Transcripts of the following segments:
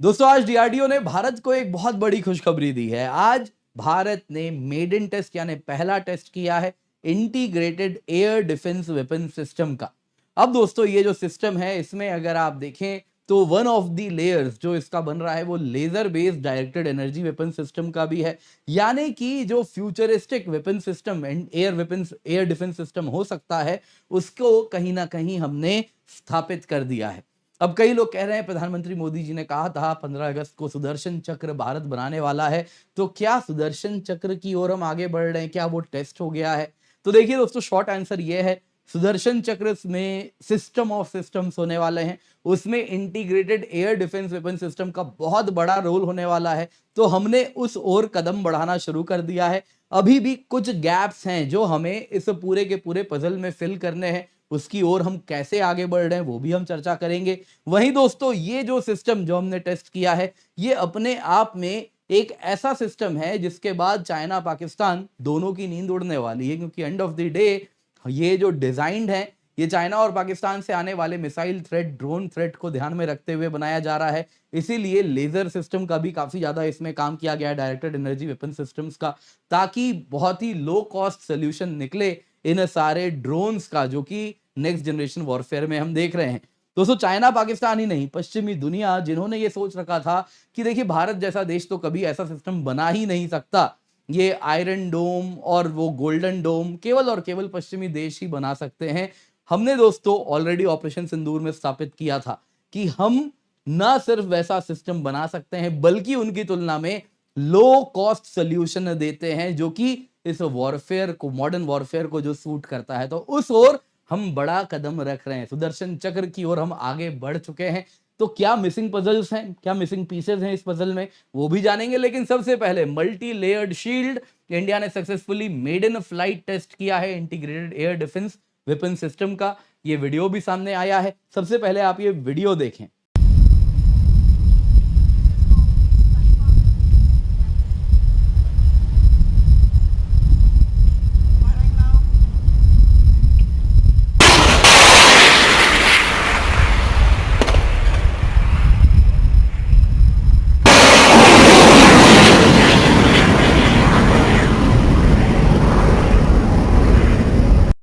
दोस्तों आज डीआरडीओ ने भारत को एक बहुत बड़ी खुशखबरी दी है। आज भारत ने मेडन टेस्ट यानी पहला टेस्ट किया है integrated air defence weapon system का। अब दोस्तों ये जो सिस्टम है इसमें अगर आप देखें तो वन ऑफ द लेयर्स जो इसका बन रहा है वो laser based directed energy weapon system का भी है। यानी कि जो futuristic weapon system air defence system हो सकता है उसको कहीं ना कहीं हमने स्थापित कर दिया है। अब कई लोग कह रहे हैं प्रधानमंत्री मोदी जी ने कहा था 15 अगस्त को सुदर्शन चक्र भारत बनाने वाला है, तो क्या सुदर्शन चक्र की ओर हम आगे बढ़ रहे हैं? क्या वो टेस्ट हो गया है? तो देखिए दोस्तों शॉर्ट आंसर ये है, सुदर्शन चक्र में सिस्टम ऑफ सिस्टम्स होने वाले हैं, उसमें integrated air defence weapon system का बहुत बड़ा रोल होने वाला है। तो हमने उस ओर कदम बढ़ाना शुरू कर दिया है। अभी भी कुछ गैप्स हैं जो हमें इस पूरे के पूरे पजल में फिल करने हैं, उसकी ओर हम कैसे आगे बढ़ रहे हैं वो भी हम चर्चा करेंगे। वहीं दोस्तों ये जो सिस्टम जो हमने टेस्ट किया है ये अपने आप में एक ऐसा सिस्टम है जिसके बाद चाइना पाकिस्तान दोनों की नींद उड़ने वाली है, क्योंकि एंड ऑफ द डे ये जो डिजाइंड है ये चाइना और पाकिस्तान से आने वाले मिसाइल थ्रेट, ड्रोन थ्रेट को ध्यान में रखते हुए बनाया जा रहा है। इसीलिए लेजर सिस्टम का भी काफी ज्यादा इसमें काम किया गया है, डायरेक्टेड एनर्जी वेपन सिस्टम्स का, ताकि बहुत ही लो कॉस्ट सोल्यूशन निकले इन सारे ड्रोन्स का जो कि नेक्स्ट जनरेशन वॉरफेयर में हम देख रहे हैं। दोस्तों चाइना पाकिस्तान ही नहीं, पश्चिमी दुनिया जिन्होंने ये सोच रखा था कि देखिए भारत जैसा देश तो कभी ऐसा सिस्टम बना ही नहीं सकता, ये आयरन डोम और वो गोल्डन डोम केवल और केवल पश्चिमी देश ही बना सकते हैं। हमने दोस्तों ऑलरेडी ऑपरेशन सिंदूर में स्थापित किया था कि हम ना सिर्फ वैसा सिस्टम बना सकते हैं बल्कि उनकी तुलना में लो कॉस्ट सोल्यूशन देते हैं जो कि इस वॉरफेयर को, मॉडर्न वॉरफेयर को जो सूट करता है। तो उस ओर हम बड़ा कदम रख रहे हैं, सुदर्शन चक्र की ओर हम आगे बढ़ चुके हैं। तो क्या मिसिंग पजल्स हैं, क्या मिसिंग पीसेस हैं इस पजल में, वो भी जानेंगे। लेकिन सबसे पहले मल्टी लेयर्ड शील्ड इंडिया ने successfully made in flight test किया है integrated air defence weapon system का। ये वीडियो भी सामने आया है, सबसे पहले आप ये वीडियो देखें।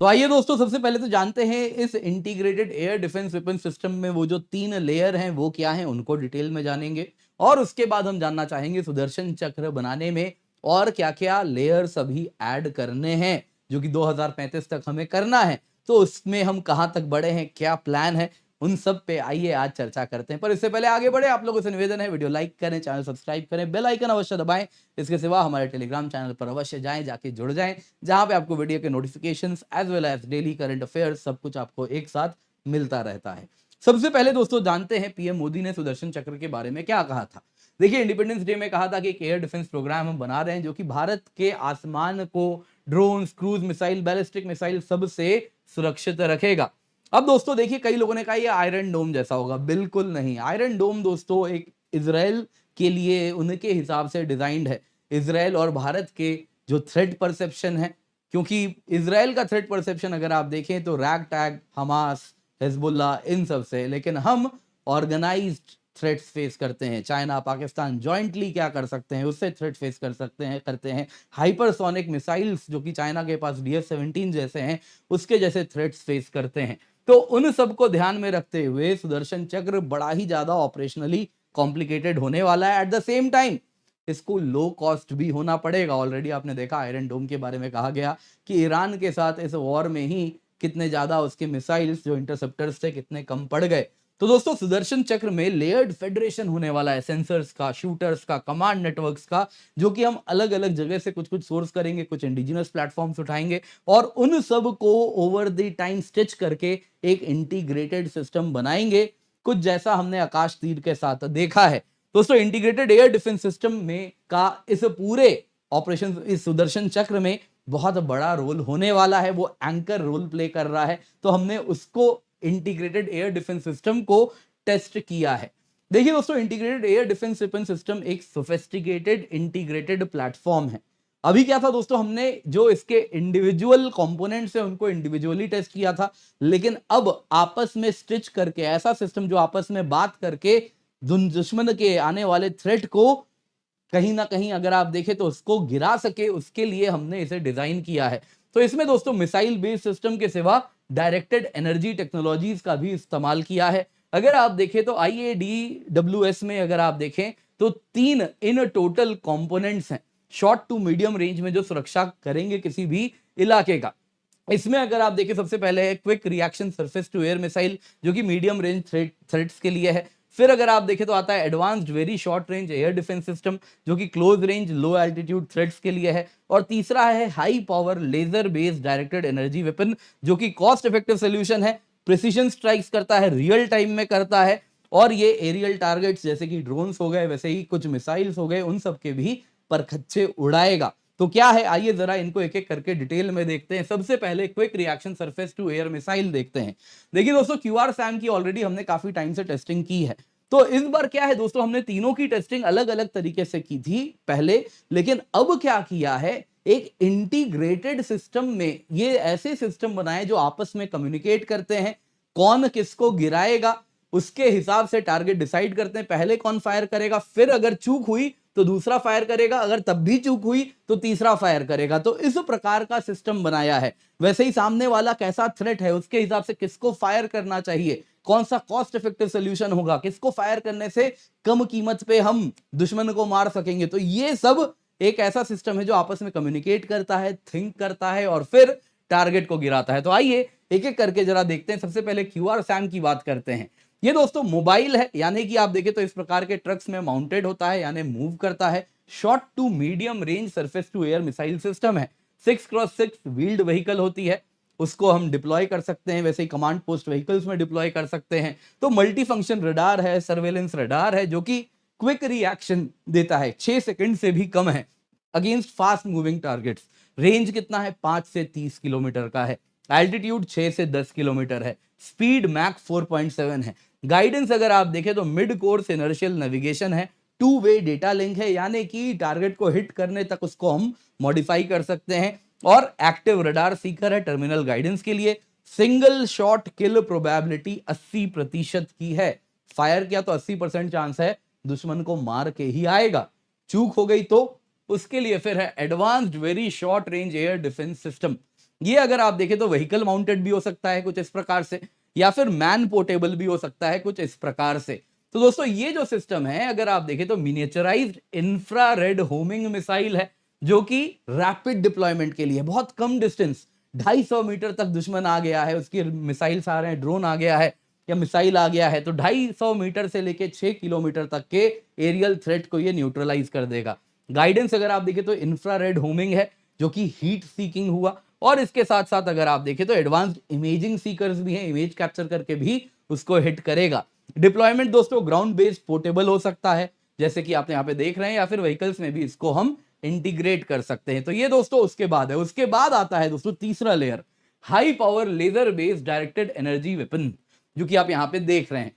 तो आइए दोस्तों सबसे पहले तो जानते हैं इस integrated air defence weapon system में वो जो 3 लेयर हैं वो क्या हैं, उनको डिटेल में जानेंगे। और उसके बाद हम जानना चाहेंगे सुदर्शन चक्र बनाने में और क्या-क्या लेयर्स अभी ऐड करने हैं जो कि 2035 तक हमें करना है। तो उसमें हम कहां तक बढ़े हैं, क्या प्लान है, उन सब पे आइए आज चर्चा करते हैं। पर इससे पहले आगे बढ़े आप लोगों से निवेदन है, वीडियो लाइक करें, चैनल सब्सक्राइब करें, बेल आइकन अवश्य दबाएं। इसके सिवा हमारे टेलीग्राम चैनल पर अवश्य जाएं, जाके जुड़ जाएं, जहां पे आपको वीडियो के notifications as well as daily current affairs सब कुछ आपको एक साथ मिलता रहता है। सबसे पहले दोस्तों जानते हैं पीएम मोदी ने सुदर्शन चक्र के बारे में क्या कहा था। देखिए इंडिपेंडेंस डे में कहा था कि एक एयर डिफेंस प्रोग्राम हम बना रहे हैं जो कि भारत के आसमान को drone, cruise missile, ballistic missile सबसे सुरक्षित रखेगा। अब दोस्तों देखिए कई लोगों ने कहा ये आयरन डोम जैसा होगा, बिल्कुल नहीं। आयरन डोम दोस्तों एक इजराइल के लिए उनके हिसाब से डिजाइंड है। इजराइल और भारत के जो थ्रेट परसेप्शन है, क्योंकि इजराइल का थ्रेट परसेप्शन अगर आप देखें तो रैग टैग, हमास, हिजबुल्ला इन सब से, लेकिन हम ऑर्गेनाइज्ड थ्रेट्स फेस करते हैं। चाइना पाकिस्तान जॉइंटली क्या कर सकते हैं उससे थ्रेट फेस कर सकते हैं, करते हैं। हाइपरसोनिक मिसाइल्स जो कि चाइना के पास डीएफ-17 जैसे हैं उसके जैसे थ्रेट्स फेस करते हैं। तो उन सबको ध्यान में रखते हुए सुदर्शन चक्र बड़ा ही ज्यादा ऑपरेशनली कॉम्प्लिकेटेड होने वाला है। एट द सेम टाइम इसको लो कॉस्ट भी होना पड़ेगा। ऑलरेडी आपने देखा आयरन डोम के बारे में कहा गया कि ईरान के साथ इस वॉर में ही कितने ज्यादा उसके मिसाइल्स जो इंटरसेप्टर्स थे कितने कम पड़ गए। तो दोस्तों सुदर्शन चक्र में लेयर्ड फेडरेशन होने वाला है, सेंसर्स का, शूटर्स का, कमांड नेटवर्क्स का, जो कि हम अलग अलग जगह से कुछ कुछ सोर्स करेंगे, कुछ इंडिजिनस प्लेटफॉर्म्स उठाएंगे और उन सब को ओवर द टाइम स्टिच करके एक इंटीग्रेटेड सिस्टम बनाएंगे, कुछ जैसा हमने आकाश तीर के साथ देखा है। दोस्तों इंटीग्रेटेड एयर डिफेंस सिस्टम में का इस पूरे ऑपरेशन, इस सुदर्शन चक्र में बहुत बड़ा रोल होने वाला है, वो एंकर रोल प्ले कर रहा है। तो हमने उसको इंटीग्रेटेड एयर डिफेंस सिस्टम को टेस्ट किया है। देखिए दोस्तों integrated air defence weapon system एक सोफिस्टिकेटेड इंटीग्रेटेड प्लेटफॉर्म है। अभी क्या था दोस्तों, हमने जो इसके इंडिविजुअल कंपोनेंट्स है उनको इंडिविजुअली टेस्ट किया था, लेकिन अब आपस में स्टिच करके ऐसा सिस्टम जो आपस में बात करके दुश्मन के आने वाले थ्रेट को कहीं ना कहीं अगर आप देखें तो उसको गिरा सके, उसके लिए हमने इसे डिजाइन किया है। तो इसमें दोस्तों मिसाइल बेस्ड सिस्टम के सिवा डायरेक्टेड एनर्जी टेक्नोलॉजीज का भी इस्तेमाल किया है। अगर आप देखें तो IADWS में अगर आप देखें तो 3 इन टोटल कंपोनेंट्स हैं शॉर्ट टू मीडियम रेंज में जो सुरक्षा करेंगे किसी भी इलाके का। इसमें अगर आप देखें सबसे पहले है quick reaction surface to air missile जो कि मीडियम रेंज थ्रेट्स के लिए है। फिर अगर आप देखें तो आता है advanced very short range air defence system जो कि close range low altitude threats के लिए है। और तीसरा है high power laser based directed energy weapon जो कि कॉस्ट इफेक्टिव सोल्यूशन है, प्रिसीजन स्ट्राइक्स करता है, रियल टाइम में करता है और ये एरियल टारगेट्स जैसे कि ड्रोन्स हो गए वैसे ही कुछ मिसाइल्स हो गए उन सब के भी परखच्चे उड़ाएगा। तो क्या है, आइए जरा इनको एक एक करके डिटेल में देखते हैं। सबसे पहले quick reaction surface to air missile देखते हैं। देखिए दोस्तों QRSAM की ऑलरेडी हमने काफी टाइम से टेस्टिंग की है। तो इस बार क्या है दोस्तों, हमने तीनों की टेस्टिंग अलग अलग तरीके से की थी पहले, लेकिन अब क्या किया है, एक इंटीग्रेटेड सिस्टम में ये ऐसे सिस्टम बनाए जो आपस में कम्युनिकेट करते हैं, कौन किसको गिराएगा उसके हिसाब से टारगेट डिसाइड करते हैं। पहले कौन फायर करेगा, फिर अगर चूक हुई तो दूसरा फायर करेगा, अगर तब भी चूक हुई तो तीसरा फायर करेगा। तो इस प्रकार का सिस्टम बनाया है। वैसे ही सामने वाला कैसा थ्रेट है उसके हिसाब से किसको फायर करना चाहिए, कौन सा कॉस्ट इफेक्टिव सोल्यूशन होगा, किसको फायर करने से कम कीमत पे हम दुश्मन को मार सकेंगे। तो ये सब एक ऐसा सिस्टम है जो आपस में कम्युनिकेट करता है, थिंक करता है और फिर टारगेट को गिराता है। तो आइए एक एक करके जरा देखते हैं। सबसे पहले QRSAM की बात करते हैं। ये दोस्तों मोबाइल है, यानी कि आप देखें तो इस प्रकार के ट्रक्स में माउंटेड होता है, यानी मूव करता है। Short to medium range surface to air missile system है। 6x6 व्हील्ड व्हीकल होती है, उसको हम डिप्लॉय कर सकते हैं, वैसे ही कमांड पोस्ट व्हीकल्स में डिप्लॉय कर सकते हैं। तो मल्टी फंक्शन रडार है, सर्वेलेंस रडार है जो कि क्विक रिएक्शन देता है, 6 सेकंड से भी कम है against fast moving targets. Range कितना है, 5 से 30 किलोमीटर का है। एल्टीट्यूड 6 से 10 किलोमीटर है। स्पीड मैक 4.7 है। गाइडेंस अगर आप देखें तो मिड कोर्स इनर्शियल नेविगेशन है, 2 वे डेटा लिंक है, यानी कि टारगेट को हिट करने तक उसको हम मॉडिफाई कर सकते हैं। और एक्टिव रडार सीकर है टर्मिनल गाइडेंस के लिए। सिंगल शॉट किल प्रोबेबिलिटी 80% की है। फायर किया तो 80% चांस है दुश्मन को मार के ही आएगा। चूक हो गई तो उसके लिए फिर है advanced very short range air defence system. ये अगर आप देखें तो व्हीकल माउंटेड भी हो सकता है कुछ इस प्रकार से, या फिर मैन पोर्टेबल भी हो सकता है कुछ इस प्रकार से। तो दोस्तों ये जो सिस्टम है अगर आप देखें तो मिनिएचराइज्ड इंफ्रारेड होमिंग मिसाइल है जो कि रैपिड डिप्लॉयमेंट के लिए बहुत कम डिस्टेंस 250 मीटर तक दुश्मन आ गया है, उसकी मिसाइल्स आ रहे हैं, ड्रोन आ गया है या मिसाइल आ गया है, तो 250 मीटर से लेके 6 किलोमीटर तक के एरियल थ्रेट को ये न्यूट्रलाइज कर देगा। गाइडेंस अगर आप देखें तो इंफ्रारेड होमिंग है जो कि हीट सीकिंग हुआ, और इसके साथ साथ अगर आप देखें तो एडवांस्ड इमेजिंग सीकर्स भी हैं, इमेज कैप्चर करके भी उसको हिट करेगा। डिप्लॉयमेंट दोस्तों ग्राउंड बेस्ड पोर्टेबल हो सकता है जैसे कि आप यहाँ पे देख रहे हैं, या फिर व्हीकल्स में भी इसको हम इंटीग्रेट कर सकते हैं। तो ये दोस्तों उसके बाद है। उसके बाद आता है दोस्तों तीसरा layer, high power laser based directed energy weapon जो कि आप यहाँ पे देख रहे हैं।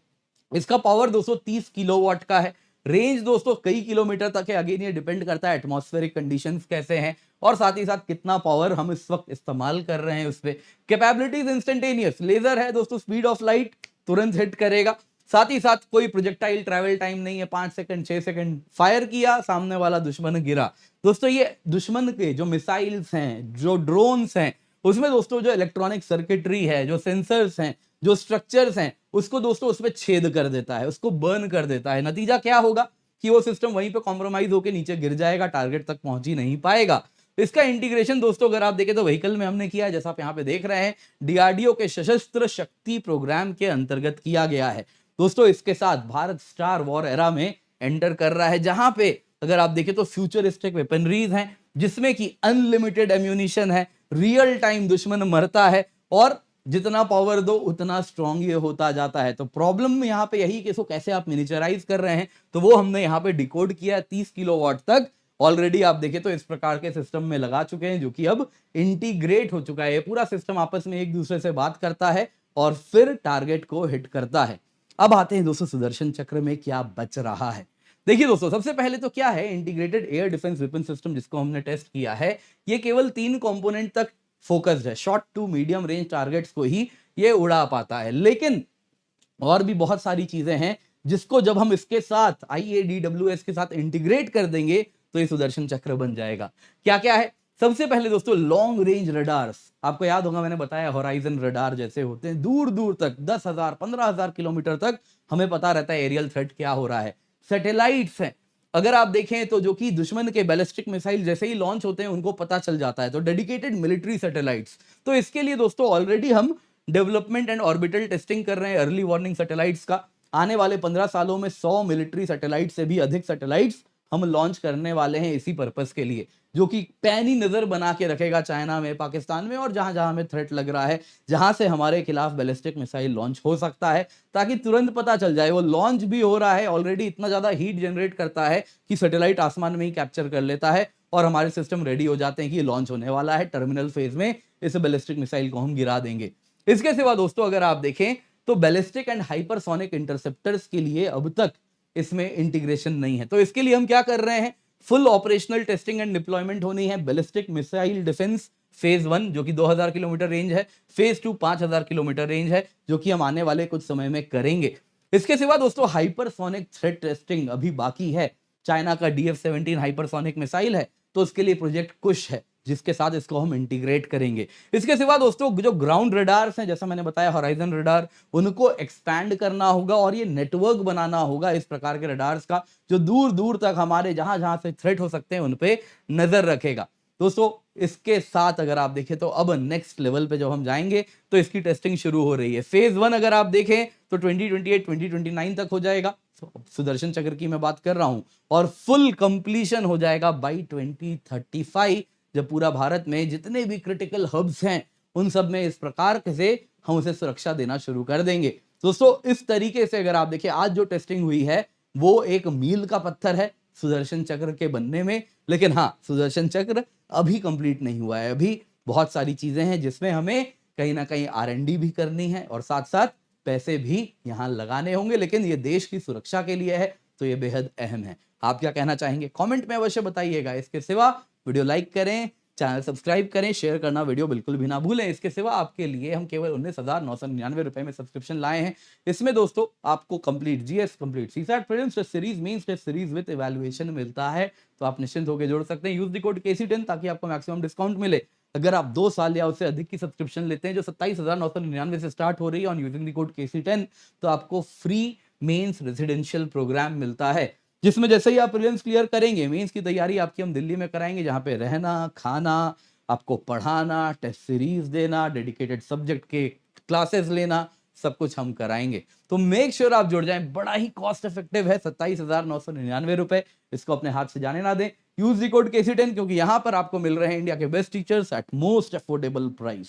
इसका पावर 230 किलोवाट का है। रेंज दोस्तों कई किलोमीटर तक है। अगेन ये डिपेंड करता है एटमॉस्फेरिक कंडीशंस कैसे हैं और साथ ही साथ कितना पावर हम इस वक्त इस्तेमाल कर रहे हैं उस पे। कैपेबिलिटीज इंस्टेंटेनियस लेजर है दोस्तों, स्पीड ऑफ लाइट तुरंत हिट करेगा। साथ ही साथ कोई प्रोजेक्टाइल ट्रैवल टाइम नहीं है, 5 सेकंड 6 सेकंड, फायर किया सामने वाला दुश्मन गिरा। दोस्तों ये दुश्मन के जो मिसाइल्स हैं, जो ड्रोन्स हैं, उसमें दोस्तों जो इलेक्ट्रॉनिक सर्किटरी है, जो सेंसर्स हैं, जो स्ट्रक्चर्स हैं, उसको दोस्तों उसमें छेद कर देता है, उसको बर्न कर देता है। नतीजा क्या होगा कि वो सिस्टम वहीं पे कॉम्प्रोमाइज होकर नीचे गिर जाएगा, टारगेट तक पहुंच ही नहीं पाएगा। इसका इंटीग्रेशन दोस्तों अगर आप देखें तो व्हीकल में हमने किया है, जैसा आप यहाँ पे देख रहे हैं, डीआरडीओ के सशस्त्र शक्ति प्रोग्राम के अंतर्गत किया गया है। दोस्तों इसके साथ भारत स्टार वॉर एरा में एंटर कर रहा है, जहां पे अगर आप देखें तो फ्यूचरिस्टिक वेपनरीज हैं जिसमें कि अनलिमिटेड एम्यूनिशन है, रियल टाइम दुश्मन मरता है और जितना पावर दो उतना स्ट्रांग ये होता जाता है। तो प्रॉब्लम यहाँ पे यही कि इसको कैसे आप मिनिचराइज कर रहे हैं, तो वो हमने यहाँ पे डिकोड किया है। 30 किलोवाट तक ऑलरेडी आप देखें तो इस प्रकार के सिस्टम में लगा चुके हैं जो कि अब इंटीग्रेट हो चुका है। ये पूरा सिस्टम आपस में एक दूसरे से बात करता है और फिर टारगेट को हिट करता है। अब आते हैं दोस्तों सुदर्शन चक्र में क्या बच रहा है। देखिए दोस्तों सबसे पहले तो क्या है, integrated air defence weapon system जिसको हमने टेस्ट किया है, ये केवल 3 कंपोनेंट तक फोकस्ड है। Short to medium range targets को ही ये उड़ा पाता है, लेकिन और भी बहुत सारी चीजें हैं जिसको जब हम इसके साथ IADWS के साथ इंटीग्रेट कर देंगे तो ये सुदर्शन चक्र बन जाएगा। क्या क्या है? सबसे पहले दोस्तों लॉन्ग रेंज रडार्स, आपको याद होगा मैंने बताया होराइजन रडार जैसे होते हैं, दूर दूर तक 10,000 15,000 किलोमीटर तक हमें पता रहता है एरियल थ्रेट क्या हो रहा है। सैटेलाइट्स हैं, अगर आप देखें तो जो कि दुश्मन के बैलिस्टिक मिसाइल जैसे ही लॉन्च होते हैं उनको पता चल जाता है, तो डेडिकेटेड मिलिट्री सैटेलाइट्स। तो इसके लिए दोस्तों ऑलरेडी हम डेवलपमेंट एंड ऑर्बिटल टेस्टिंग कर रहे हैं अर्ली वार्निंग सैटेलाइट्स का। आने वाले 15 सालों में 100 मिलिट्री सैटेलाइट से भी अधिक सैटेलाइट्स हम लॉन्च करने वाले हैं इसी पर्पस के लिए, जो कि पैनी नजर बना के रखेगा चाइना में, पाकिस्तान में और जहां जहां हमें थ्रेट लग रहा है, जहां से हमारे खिलाफ बैलिस्टिक मिसाइल लॉन्च हो सकता है, ताकि तुरंत पता चल जाए। वो लॉन्च भी हो रहा है ऑलरेडी, इतना ज्यादा हीट जनरेट करता है कि सैटेलाइट आसमान में ही कैप्चर कर लेता है और हमारे सिस्टम रेडी हो जाते हैं कि ये लॉन्च होने वाला है, टर्मिनल फेज में इस बैलिस्टिक मिसाइल को हम गिरा देंगे। इसके सिवा दोस्तों अगर आप देखें तो बैलिस्टिक एंड हाइपरसोनिक इंटरसेप्टर्स के लिए अब तक इसमें इंटीग्रेशन नहीं है। तो इसके लिए हम क्या कर रहे हैं, full operational testing and deployment होनी है। बैलिस्टिक मिसाइल डिफेंस फेज 1 जो कि 2000 किलोमीटर रेंज है, फेज 2 5000 किलोमीटर रेंज है, जो कि हम आने वाले कुछ समय में करेंगे। इसके सिवा दोस्तों हाइपरसोनिक थ्रेट टेस्टिंग अभी बाकी है। चाइना का DF-17 हाइपरसोनिक मिसाइल है, तो उसके लिए प्रोजेक्ट कुश है, जिसके साथ इसको हम इंटीग्रेट करेंगे। इसके सिवा दोस्तों जो ग्राउंड रडार्स हैं, जैसा मैंने बताया होराइजन रडार, उनको एक्सपैंड करना होगा और ये नेटवर्क बनाना होगा इस प्रकार के रडार्स का, जो दूर दूर तक हमारे जहां जहां से थ्रेट हो सकते हैं उन पे नजर रखेगा। दोस्तों इसके साथ अगर आप देखें तो अब नेक्स्ट लेवल पे जब हम जाएंगे तो इसकी टेस्टिंग शुरू हो रही है। फेज 1 अगर आप देखें तो 2028 2029 तक हो जाएगा, सुदर्शन चक्र की मैं बात कर रहा हूं, और फुल कंप्लीशन हो जाएगा बाई 2035, जब पूरा भारत में जितने भी क्रिटिकल हब्स हैं उन सब में इस प्रकार से हम उसे सुरक्षा देना शुरू कर देंगे। दोस्तों इस तरीके से अगर आप देखिए आज जो टेस्टिंग हुई है वो एक मील का पत्थर है सुदर्शन चक्र के बनने में। लेकिन हाँ, सुदर्शन चक्र अभी कंप्लीट नहीं हुआ है, अभी बहुत सारी चीजें हैं जिसमें हमें कहीं ना कहीं R&D भी करनी है और साथ साथ पैसे भी यहां लगाने होंगे, लेकिन ये देश की सुरक्षा के लिए है तो ये बेहद अहम है। आप क्या कहना चाहेंगे कमेंट में अवश्य बताइएगा। इसके सिवा वीडियो लाइक करें, चैनल सब्सक्राइब करें, शेयर करना वीडियो बिल्कुल भी ना भूलें। इसके सिवा आपके लिए हम केवल 19,999 रुपए में सब्सक्रिप्शन लाए हैं। इसमें दोस्तों आपको complete GS, complete CSAT prelims test series, mains test series with evaluation मिलता है, तो आप निश्चिंत होकर जोड़ सकते हैं। यूज द कोड KC10 ताकि आपको मैक्सिमम डिस्काउंट मिले। अगर आप 2 साल या उससे अधिक की सब्सक्रिप्शन लेते हैं जो 27,999 से स्टार्ट हो रही है on using the code KC10, तो आपको फ्री मेंस रेजिडेंशियल प्रोग्राम मिलता है, जिसमें जैसे ही आप प्रीलिम्स क्लियर करेंगे मेंस की तैयारी आपकी हम दिल्ली में कराएंगे, जहां पे रहना, खाना, आपको पढ़ाना, टेस्ट सीरीज देना, डेडिकेटेड सब्जेक्ट के क्लासेस लेना, सब कुछ हम कराएंगे। तो मेक श्योर आप जुड़ जाएं, बड़ा ही कॉस्ट इफेक्टिव है, 27,999 रुपए, इसको अपने हाथ से जाने ना दें। यूज द कोड KC10 क्योंकि यहां पर आपको मिल रहे हैं इंडिया के best teachers at most affordable price.